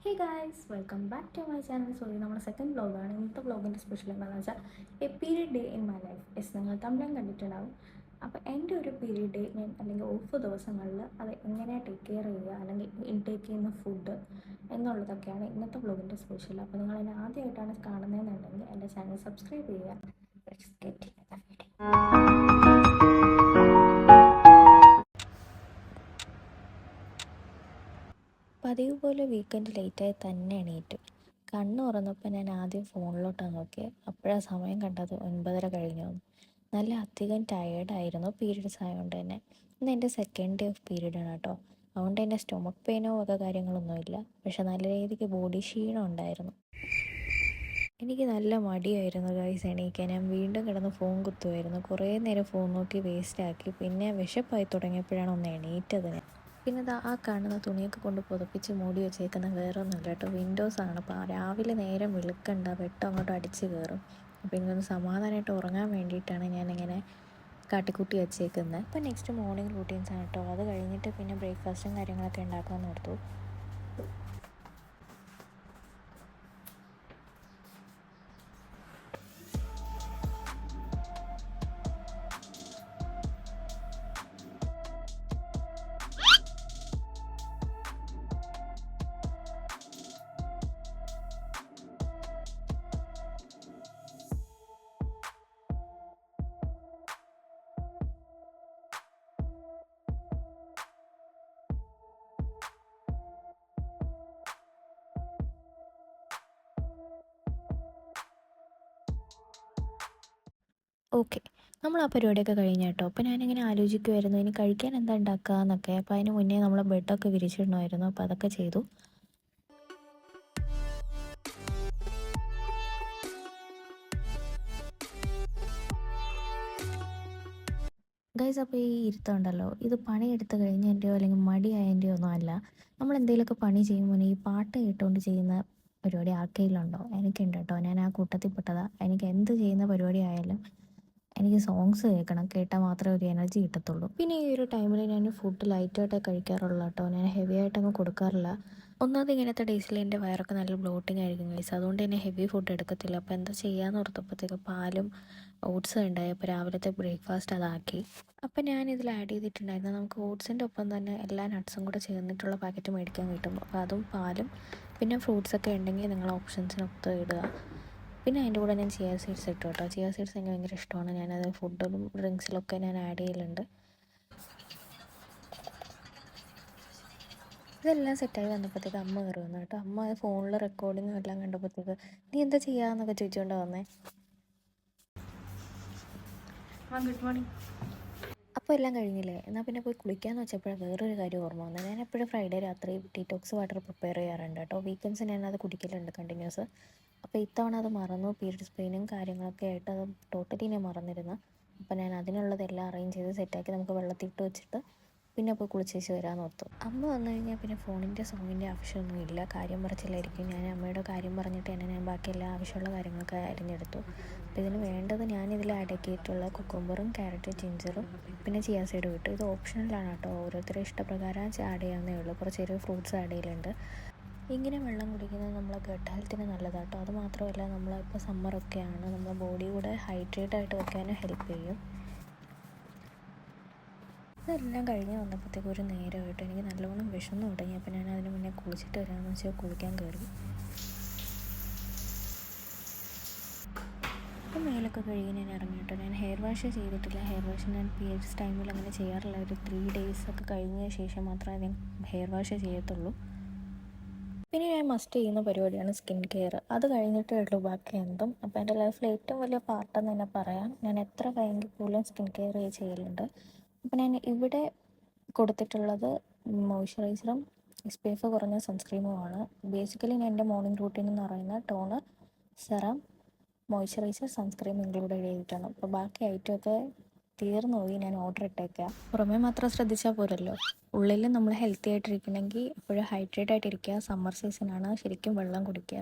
Hey guys welcome back to my channel. Sorry, നമ്മുടെ second വ്ളോഗാണ്. ഇന്നത്തെ വ്ളോഗിൻ്റെ സ്പെഷ്യൽ എന്താണെന്ന് വെച്ചാൽ a period day in my life. നിങ്ങൾ തമ്മിലും കണ്ടിട്ടുണ്ടാവും. അപ്പോൾ എൻ്റെ ഒരു പീരീഡ് ഡേ ഞാൻ അല്ലെങ്കിൽ ഓഫ് ദിവസങ്ങളിൽ അത് എങ്ങനെ ടേക്ക് കെയർ ചെയ്യുക അല്ലെങ്കിൽ ഇൻടേക്ക് ചെയ്യുന്ന ഫുഡ് എന്നുള്ളതൊക്കെയാണ് ഇന്നത്തെ വ്ളോഗിൻ്റെ സ്പെഷ്യൽ. അപ്പോൾ നിങ്ങൾ എന്നെ ആദ്യമായിട്ടാണ് കാണുന്നതെന്നുണ്ടെങ്കിൽ എൻ്റെ ചാനൽ സബ്സ്ക്രൈബ് ചെയ്യുക. Let's get into the video. പതിവ് പോലെ വീക്കെൻഡ് ലേറ്റായി തന്നെ എണീറ്റു. കണ്ണ് തുറന്നപ്പോൾ ഞാൻ ആദ്യം ഫോണിലോട്ടാണ് നോക്കിയത്. അപ്പോഴാണ് സമയം കണ്ടത് 9:30 കഴിഞ്ഞു. നല്ല അധികം ടയേർഡായിരുന്നു, പീരീഡ്സ് ആയതുകൊണ്ട് തന്നെ. ഇന്ന് എൻ്റെ സെക്കൻഡ് ഡേ ഓഫ് പീരീഡാണ് കേട്ടോ. അതുകൊണ്ട് തന്നെ സ്റ്റൊമക്ക് പെയിനോ വക കാര്യങ്ങളൊന്നുമില്ല. പക്ഷെ നല്ല രീതിക്ക് ബോഡി ക്ഷീണം ഉണ്ടായിരുന്നു. എനിക്ക് നല്ല മടിയായിരുന്നു ഗൈസ് എണീക്കാൻ. ഞാൻ വീണ്ടും കിടന്ന് ഫോൺ കുത്തുമായിരുന്നു. കുറേ നേരം ഫോൺ നോക്കി വേസ്റ്റാക്കി. പിന്നെ വിശപ്പായി തുടങ്ങിയപ്പോഴാണ് ഒന്ന് എണീറ്റത് ഞാൻ. പിന്നെ ആ കാണുന്ന തുണിയൊക്കെ കൊണ്ട് പുതപ്പിച്ച് മൂടി വെച്ചേക്കുന്ന വേറെ ഒന്നുമില്ല കേട്ടോ, വിൻഡോസാണ്. അപ്പോൾ രാവിലെ നേരം വെളുക്കണ്ട, വെട്ടം അങ്ങോട്ട് അടിച്ച് കയറും. അപ്പോൾ എനിക്കൊന്ന് സമാധാനമായിട്ട് ഉറങ്ങാൻ വേണ്ടിയിട്ടാണ് ഞാനിങ്ങനെ കാട്ടിക്കൂട്ടി വെച്ചേക്കുന്നത്. ഇപ്പോൾ നെക്സ്റ്റ് മോർണിംഗ് റൂട്ടീൻസാണ് കേട്ടോ. അത് കഴിഞ്ഞിട്ട് പിന്നെ ബ്രേക്ക്ഫാസ്റ്റും കാര്യങ്ങളൊക്കെ ഉണ്ടാക്കാമെന്ന് ഓർത്തു. ഓക്കെ, നമ്മൾ ആ പരിപാടിയൊക്കെ കഴിഞ്ഞ കേട്ടോ. അപ്പോൾ ഞാനിങ്ങനെ ആലോചിക്കുമായിരുന്നു ഇനി കഴിക്കാൻ എന്താ ഉണ്ടാക്കുക എന്നൊക്കെ. അപ്പോൾ അതിന് മുന്നേ നമ്മൾ ബെഡൊക്കെ വിരിച്ചിടണമായിരുന്നു. അപ്പോൾ അതൊക്കെ ചെയ്തു. ഗൈസ്, അപ്പോൾ ഈ ഇരുത്തമുണ്ടല്ലോ, ഇത് പണിയെടുത്ത് കഴിഞ്ഞതിൻ്റെയോ അല്ലെങ്കിൽ മടിയായതിൻ്റെയോ ഒന്നും അല്ല. നമ്മൾ എന്തെങ്കിലുമൊക്കെ പണി ചെയ്യുമ്പോൾ ഈ പാട്ട് കേട്ടുകൊണ്ട് ചെയ്യുന്ന പരിപാടി ആർക്കെങ്കിലുമുണ്ടോ? എനിക്കുണ്ട് കേട്ടോ. ഞാൻ ആ കൂട്ടത്തിൽ പെട്ടതാണ്. എനിക്ക് എന്ത് ചെയ്യുന്ന പരിപാടി ആയാലും എനിക്ക് സോങ്സ് കേൾക്കണം. കേട്ടാൽ മാത്രമേ ഒരു എനർജി കിട്ടത്തുള്ളൂ. പിന്നെ ഈ ഒരു ടൈമിൽ ഞാൻ ഫുഡ് ലൈറ്റായിട്ടേ കഴിക്കാറുള്ളൂ കേട്ടോ. ഞാൻ ഹെവി ആയിട്ടങ്ങ് കൊടുക്കാറില്ല. ഒന്നാമത് ഇങ്ങനത്തെ ഡേയ്സിൽ എൻ്റെ വയറൊക്കെ നല്ല ബ്ലോട്ടിങ് ആയിരിക്കും ഗൈസ്. അതുകൊണ്ട് തന്നെ ഹെവി ഫുഡ് എടുക്കത്തില്ല. അപ്പോൾ എന്താ ചെയ്യാമെന്ന് ഓർത്തപ്പോഴത്തേക്ക് പാലും ഓട്സും ഉണ്ടായി. അപ്പോൾ രാവിലത്തെ ബ്രേക്ക്ഫാസ്റ്റ് അതാക്കി. അപ്പം ഞാനിതിൽ ആഡ് ചെയ്തിട്ടുണ്ടായിരുന്നു, നമുക്ക് ഓട്സിൻ്റെ ഒപ്പം തന്നെ എല്ലാ നട്ട്സും കൂടെ ചേർന്നിട്ടുള്ള പാക്കറ്റ് മേടിക്കാൻ കിട്ടും. അപ്പോൾ അതും പാലും പിന്നെ ഫ്രൂട്ട്സൊക്കെ ഉണ്ടെങ്കിൽ നിങ്ങൾ ഓപ്ഷൻസിനൊത്ത് ഇടുക. പിന്നെ അതിൻ്റെ കൂടെ ഞാൻ ചിയ സീഡ്സ് ഇട്ടു കേട്ടോ. ചിയ സീഡ്സ് എനിക്ക് ഭയങ്കര ഇഷ്ടമാണ്. ഞാനത് ഫുഡിലും ഡ്രിങ്ക്സിലൊക്കെ ഞാൻ ആഡ് ചെയ്യലുണ്ട്. ഇതെല്ലാം സെറ്റായി വന്നപ്പോഴത്തേക്ക് അമ്മ കയറി വന്നു കേട്ടോ. അമ്മ ഫോണിൽ റെക്കോർഡിങ്ങും എല്ലാം കണ്ടപ്പോഴത്തേക്ക് നീ എന്താ ചെയ്യാന്നൊക്കെ ചോദിച്ചുകൊണ്ട് വന്നേ. Good morning. അപ്പോൾ എല്ലാം കഴിഞ്ഞില്ലേ, എന്നാൽ പിന്നെ പോയി കുളിക്കാമെന്ന് വെച്ചപ്പോഴാണ് വേറൊരു കാര്യം ഓർമ്മ വന്നത്. ഞാൻ എപ്പോഴും ഫ്രൈഡേ രാത്രി ഡീറ്റോക്സ് വാട്ടർ പ്രിപ്പയർ ചെയ്യാറുണ്ട് കേട്ടോ. വീക്കെൻഡ്സ് ഞാനത് കുടിക്കലുണ്ട് കണ്ടിന്യൂസ്. അപ്പോൾ ഇത്തവണ അത് മറന്നു. പീരിയഡ്സ് പെയിനും കാര്യങ്ങളൊക്കെ ആയിട്ട് അത് ടോട്ടലി ഞാൻ മറന്നിരുന്നു. അപ്പോൾ ഞാൻ അതിനുള്ളതെല്ലാം അറേഞ്ച് ചെയ്ത് സെറ്റാക്കി നമുക്ക് വെള്ളത്തിട്ട് വെച്ചിട്ട് പിന്നെ പോയി കുളിച്ചേച്ച് വരാമെന്ന് ഓർത്തു. അമ്മ വന്നു കഴിഞ്ഞാൽ പിന്നെ ഫോണിൻ്റെ സോങ്ങിൻ്റെ ആവശ്യമൊന്നും ഇല്ല, കാര്യം പറച്ചിലായിരിക്കും. ഞാൻ അമ്മയുടെ കാര്യം പറഞ്ഞിട്ട് തന്നെ ഞാൻ ബാക്കി എല്ലാ ആവശ്യമുള്ള കാര്യങ്ങളൊക്കെ അരിഞ്ഞെടുത്തു. അപ്പോൾ ഇതിന് വേണ്ടത് ഞാനിതിൽ ആഡ് ആക്കിയിട്ടുള്ള കുക്കുംബറും ക്യാരറ്റ് ജിഞ്ചറും പിന്നെ ചിയ സീഡും ഇട്ടു. ഇത് ഓപ്ഷണലാണ് കേട്ടോ, ഓരോരുത്തരുടെ ഇഷ്ടപ്രകാരം ആഡ് ചെയ്യാവുന്നേ ഉള്ളൂ. കുറച്ചൊരു ഫ്രൂട്ട്സ് ആഡ് ചെയ്യലുണ്ട്. ഇങ്ങനെ വെള്ളം കുടിക്കുന്നത് നമ്മളെ ഗട്ട് ഹെൽത്തിന് നല്ലതാണ് കേട്ടോ. അത് മാത്രമല്ല, നമ്മളിപ്പോൾ സമ്മറൊക്കെയാണ്, നമ്മളെ ബോഡി കൂടെ ഹൈഡ്രേറ്റ് ആയിട്ട് വെക്കാനും ഹെൽപ്പ് ചെയ്യും. ഇതെല്ലാം കഴിഞ്ഞ് വന്നപ്പോഴത്തേക്കും ഒരു നേരമായിട്ട് എനിക്ക് നല്ലോണം വിശന്ന് തുടങ്ങി. അപ്പോൾ ഞാൻ അതിന് മുന്നേ കുളിച്ചിട്ട് വരാമെന്ന് വെച്ചാൽ കുളിക്കാൻ കയറി. അപ്പോൾ മേലൊക്കെ കഴുകി ഞാൻ ഇറങ്ങി കേട്ടോ. ഞാൻ ഹെയർ വാഷ് ചെയ്തിട്ടില്ല. ഹെയർ വാഷ് ഞാൻ പീരിയഡ്സ് ടൈമിൽ അങ്ങനെ ചെയ്യാറില്ല. ഒരു 3 days ഒക്കെ കഴിഞ്ഞ ശേഷം മാത്രമേ ഞാൻ ഹെയർ വാഷ് ചെയ്യത്തുള്ളൂ. പിന്നെ ഞാൻ മസ്റ്റ് ചെയ്യുന്ന പരിപാടിയാണ് സ്കിൻ കെയർ. അത് കഴിഞ്ഞിട്ടേ ഉള്ളൂ ബാക്കി എന്തും. അപ്പോൾ എൻ്റെ ലൈഫിൽ ഏറ്റവും വലിയ പാർട്ടെന്ന് തന്നെ പറയാം. ഞാൻ എത്ര ഭയങ്കര പോലും സ്കിൻ കെയർ ചെയ്യലുണ്ട്. അപ്പോൾ ഞാൻ ഇവിടെ കൊടുത്തിട്ടുള്ളത് മോയ്സ്ചറൈസറും SPF കുറഞ്ഞ സൺസ്ക്രീമുമാണ്. ബേസിക്കലി ഞാൻ എൻ്റെ മോർണിംഗ് റൂട്ടീൻ എന്ന് പറയുന്ന toner, serum, moisturiser, sunscreen include ചെയ്തിട്ടാണ്. അപ്പോൾ ബാക്കി ഐറ്റമൊക്കെ തീർന്നു പോയി, ഞാൻ ഓർഡർ ഇട്ടേക്കാം. പുറമേ മാത്രം ശ്രദ്ധിച്ചാൽ പോരല്ലോ, ഉള്ളിൽ നമ്മൾ ഹെൽത്തി ആയിട്ടിരിക്കണമെങ്കിൽ എപ്പോഴും ഹൈഡ്രേറ്റ് ആയിട്ടിരിക്കുക. സമ്മർ സീസണാണ്, ശരിക്കും വെള്ളം കുടിക്കുക.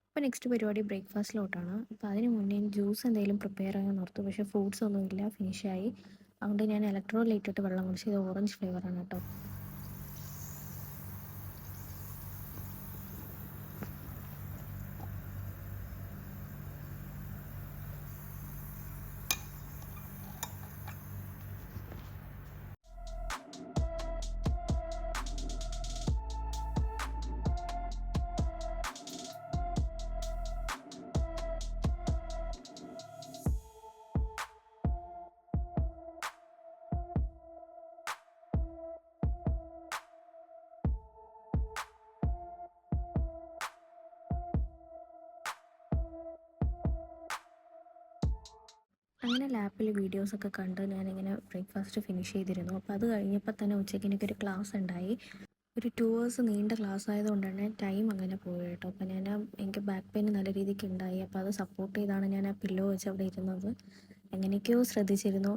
അപ്പോൾ നെക്സ്റ്റ് പരിപാടി ബ്രേക്ക്ഫാസ്റ്റിലോട്ടാണ്. അപ്പോൾ അതിന് മുന്നേ ജ്യൂസ് എന്തെങ്കിലും പ്രിപ്പയർ ചെയ്യാൻ ഓർത്തു. പക്ഷേ ഫ്രൂട്ട്സ് ഒന്നുമില്ല, ഫിനിഷായി. അതുകൊണ്ട് ഞാൻ ഇലക്ട്രോലൈറ്റ് ഇട്ട് വെള്ളം കുടിച്ചു. ഇത് ഓറഞ്ച് ഫ്ലേവറാണ് കേട്ടോ. അങ്ങനെ ലാപ്പിൽ വീഡിയോസൊക്കെ കണ്ട് ഞാനിങ്ങനെ ബ്രേക്ക്ഫാസ്റ്റ് ഫിനിഷ് ചെയ്തിരുന്നു. അപ്പോൾ അത് കഴിഞ്ഞപ്പോൾ തന്നെ ഉച്ചയ്ക്ക് എനിക്കൊരു ക്ലാസ് ഉണ്ടായി. ഒരു 2 ഹവേഴ്സ് നീണ്ട ക്ലാസ് ആയതുകൊണ്ട് തന്നെ ടൈം അങ്ങനെ പോയി കേട്ടോ. അപ്പോൾ എനിക്ക് ബാക്ക് പെയിൻ നല്ല രീതിക്ക് ഉണ്ടായി. അപ്പോൾ അത് സപ്പോർട്ട് ചെയ്താണ് ഞാൻ ആ പില്ലോ വെച്ച് അവിടെ ഇരുന്നത്. എങ്ങനെയൊക്കെയോ ശ്രദ്ധിച്ചിരുന്നു.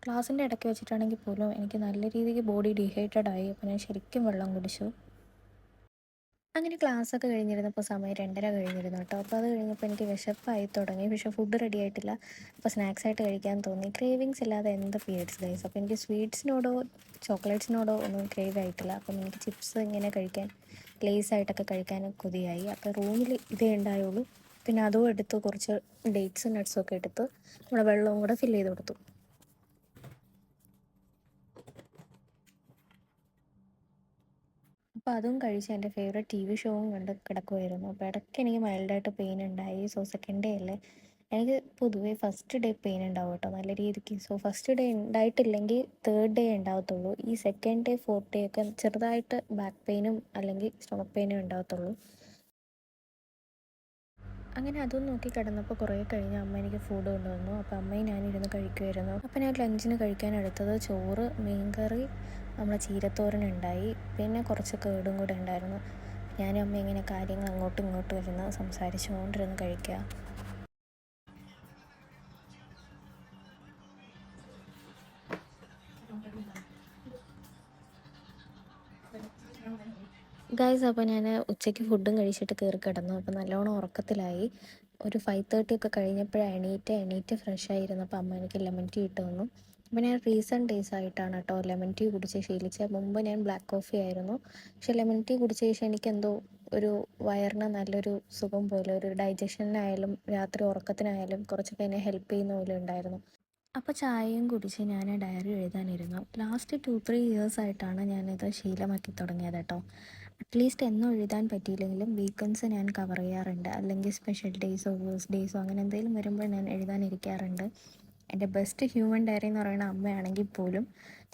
ക്ലാസ്സിൻ്റെ ഇടയ്ക്ക് വെച്ചിട്ടാണെങ്കിൽ പോലും എനിക്ക് നല്ല രീതിക്ക് ബോഡി ഡീഹൈഡ്രേറ്റ് ആയി. അപ്പോൾ ഞാൻ ശരിക്കും വെള്ളം കുടിച്ചു. അങ്ങനെ ക്ലാസ്സൊക്കെ കഴിഞ്ഞിരുന്നപ്പോൾ സമയം 2:30 കഴിഞ്ഞിരുന്നു കേട്ടോ. അപ്പോൾ അത് കഴിഞ്ഞപ്പോൾ എനിക്ക് വിശപ്പായി തുടങ്ങി. പക്ഷേ ഫുഡ് റെഡി ആയിട്ടില്ല. അപ്പോൾ സ്നാക്സ് ആയിട്ട് കഴിക്കാൻ തോന്നി. ക്രേവിങ്സ് ഇല്ലാതെ എന്ത് പീരിയഡ്സ് ഗൈസ്. അപ്പോൾ എനിക്ക് സ്വീറ്റ്സിനോടോ ചോക്ലേറ്റ്സിനോടോ ഒന്നും ക്രേവ് ആയിട്ടില്ല. അപ്പം എനിക്ക് ചിപ്സ് ഇങ്ങനെ കഴിക്കാൻ ലേസായിട്ടൊക്കെ കഴിക്കാൻ കൊതിയായി. അപ്പോൾ റൂമിൽ ഇതേ ഉണ്ടായുള്ളൂ. പിന്നെ അതും എടുത്ത് കുറച്ച് ഡേറ്റ്സും നട്ട്സും ഒക്കെ എടുത്ത് നമ്മുടെ വെള്ളവും കൂടെ ഫില്ല് ചെയ്ത് കൊടുത്തു. അപ്പോൾ അതും കഴിച്ച് എൻ്റെ ഫേവറേറ്റ് TV ഷോവും കണ്ട് കിടക്കുമായിരുന്നു. അപ്പോൾ ഇടയ്ക്ക് എനിക്ക് മൈൽഡായിട്ട് പെയിൻ ഉണ്ടായി. സോ സെക്കൻഡ് ഡേ അല്ലേ, എനിക്ക് പൊതുവേ ഫസ്റ്റ് ഡേ പെയിൻ ഉണ്ടാവും കേട്ടോ നല്ല രീതിക്ക്. സോ ഫസ്റ്റ് ഡേ ഉണ്ടായിട്ടില്ലെങ്കിൽ തേർഡ് ഡേ ഉണ്ടാകത്തുള്ളൂ. ഈ സെക്കൻഡ് ഡേ ഫോർത്ത് ഡേ ഒക്കെ ചെറുതായിട്ട് ബാക്ക് പെയിനും അല്ലെങ്കിൽ സ്റ്റൊമക്ക് പെയിനും ഉണ്ടാകത്തുള്ളൂ. അങ്ങനെ അതും നോക്കി കിടന്നപ്പോൾ കുറേ കഴിഞ്ഞ് അമ്മ എനിക്ക് ഫുഡ് കൊണ്ടുവന്നു. അപ്പോൾ അമ്മയും ഞാനിരുന്ന് കഴിക്കുമായിരുന്നു. അപ്പോൾ ഞാൻ ലഞ്ചിന് കഴിക്കാൻ എടുത്തത് ചോറ്, മീൻകറി, നമ്മുടെ ചീരത്തോരനുണ്ടായി, പിന്നെ കുറച്ച് കേടും കൂടെ ഉണ്ടായിരുന്നു. ഞാനും അമ്മ ഇങ്ങനെ കാര്യങ്ങൾ അങ്ങോട്ടും ഇങ്ങോട്ടും ഇരുന്ന് സംസാരിച്ചുകൊണ്ടിരുന്ന് കഴിക്കുക. ഗൈസ്, അപ്പോൾ ഞാൻ ഉച്ചയ്ക്ക് ഫുഡും കഴിച്ചിട്ട് കയറി കിടന്നു. അപ്പോൾ നല്ലോണം ഉറക്കത്തിലായി. ഒരു 5:30 ഒക്കെ കഴിഞ്ഞപ്പോഴാണ് എണീറ്റ് ഫ്രഷ് ആയിരുന്നപ്പോൾ അമ്മ എനിക്ക് ലെമൺ ടീ ഇട്ട് തന്നു. അപ്പോൾ ഞാൻ റീസെൻറ്റ് ഡേയ്സ് ആയിട്ടാണ് കേട്ടോ ലെമൺ ടീ കുടിച്ച് ശീലിച്ചത്. മുമ്പ് ഞാൻ ബ്ലാക്ക് കോഫി ആയിരുന്നു. പക്ഷേ ലെമൺ ടീ കുടിച്ച ശേഷം എനിക്കെന്തോ ഒരു വയറിന് നല്ലൊരു സുഖം പോലെ, ഒരു ഡൈജഷനായാലും രാത്രി ഉറക്കത്തിനായാലും കുറച്ചൊക്കെ എന്നെ ഹെൽപ്പ് ചെയ്യുന്ന പോലെ ഉണ്ടായിരുന്നു. അപ്പോൾ ചായയും കുടിച്ച് ഞാൻ ഡയറി എഴുതാനിരുന്നു. ലാസ്റ്റ് 2-3 ഇയേഴ്സ് ആയിട്ടാണ് ഞാനിത് ശീലമാക്കി തുടങ്ങിയത് കേട്ടോ. അറ്റ്ലീസ്റ്റ് എന്നും എഴുതാൻ പറ്റിയില്ലെങ്കിലും വീക്കെൻഡ്സ് ഞാൻ കവർ ചെയ്യാറുണ്ട്. അല്ലെങ്കിൽ സ്പെഷ്യൽ ഡേയ്സോ വേഴ്സ് ഡേയ്സോ അങ്ങനെ എന്തെങ്കിലും വരുമ്പോൾ ഞാൻ എഴുതാനിരിക്കാറുണ്ട്. എൻ്റെ ബെസ്റ്റ് ഹ്യൂമൻ ഡയറി എന്ന് പറയുന്ന അമ്മയാണെങ്കിൽ പോലും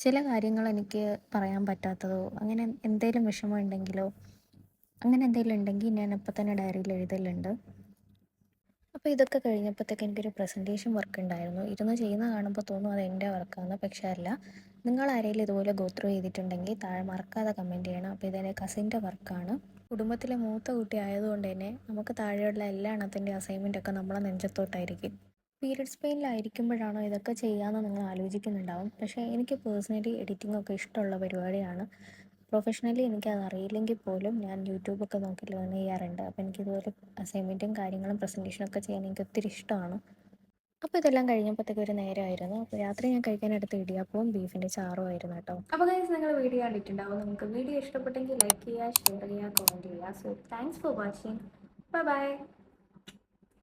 ചില കാര്യങ്ങൾ എനിക്ക് പറയാൻ പറ്റാത്തതോ അങ്ങനെ എന്തെങ്കിലും വിഷമം ഉണ്ടെങ്കിലോ അങ്ങനെ എന്തെങ്കിലും ഉണ്ടെങ്കിൽ ഞാൻ അപ്പോൾ തന്നെ ഡയറിയിൽ എഴുതലുണ്ട്. അപ്പോൾ ഇതൊക്കെ കഴിഞ്ഞപ്പോഴത്തേക്ക് എനിക്കൊരു പ്രസൻറ്റേഷൻ വർക്ക് ഉണ്ടായിരുന്നു. ഇരുന്ന് ചെയ്യുന്ന കാണുമ്പോൾ തോന്നും അത് എൻ്റെ വർക്കാണ്, പക്ഷേ അല്ല. നിങ്ങൾ ആരെങ്കിലും ഇതുപോലെ ഗോ ത്രൂ ചെയ്തിട്ടുണ്ടെങ്കിൽ താഴെ മറക്കാതെ കമൻറ്റ് ചെയ്യണം. അപ്പോൾ ഇതെൻ്റെ കസിൻ്റെ വർക്കാണ്. കുടുംബത്തിലെ മൂത്ത കുട്ടി ആയതുകൊണ്ട് തന്നെ നമുക്ക് താഴെയുള്ള എല്ലാ എണ്ണത്തിൻ്റെ അസൈൻമെൻറ്റൊക്കെ നമ്മളെ നെഞ്ചത്തോട്ടായിരിക്കും. പീരിയഡ്സ് പെയിനിലായിരിക്കുമ്പോഴാണോ ഇതൊക്കെ ചെയ്യാമെന്ന് നിങ്ങൾ ആലോചിക്കുന്നുണ്ടാവും. പക്ഷേ എനിക്ക് പേഴ്സണലി എഡിറ്റിംഗ് ഒക്കെ ഇഷ്ടമുള്ള പരിപാടിയാണ്. പ്രൊഫഷണലി എനിക്കത് അറിയില്ലെങ്കിൽ പോലും ഞാൻ യൂട്യൂബൊക്കെ നോക്കി ലേൺ ചെയ്യാറുണ്ട്. അപ്പോൾ എനിക്കിതുപോലെ അസൈൻമെൻറ്റും കാര്യങ്ങളും പ്രസൻറ്റേഷനൊക്കെ ചെയ്യാൻ എനിക്ക് ഒത്തിരി ഇഷ്ടമാണ്. അപ്പോൾ ഇതെല്ലാം കഴിഞ്ഞപ്പോഴത്തേക്ക് ഒരു നേരമായിരുന്നു. അപ്പോൾ രാത്രി ഞാൻ കഴിക്കാനെടുത്ത ഇടിയപ്പവും ബീഫിൻ്റെ ചാറും ആയിരുന്നു കേട്ടോ. അപ്പോൾ ഗൈസ്, നിങ്ങൾ വീഡിയോ കണ്ടിട്ടുണ്ടാവും. നിങ്ങൾക്ക് വീഡിയോ ഇഷ്ടപ്പെട്ടെങ്കിൽ ലൈക്ക് ചെയ്യുക, ഷെയർ ചെയ്യുക, കമൻറ്റ് ചെയ്യുക. So thanks for watching. Bye bye.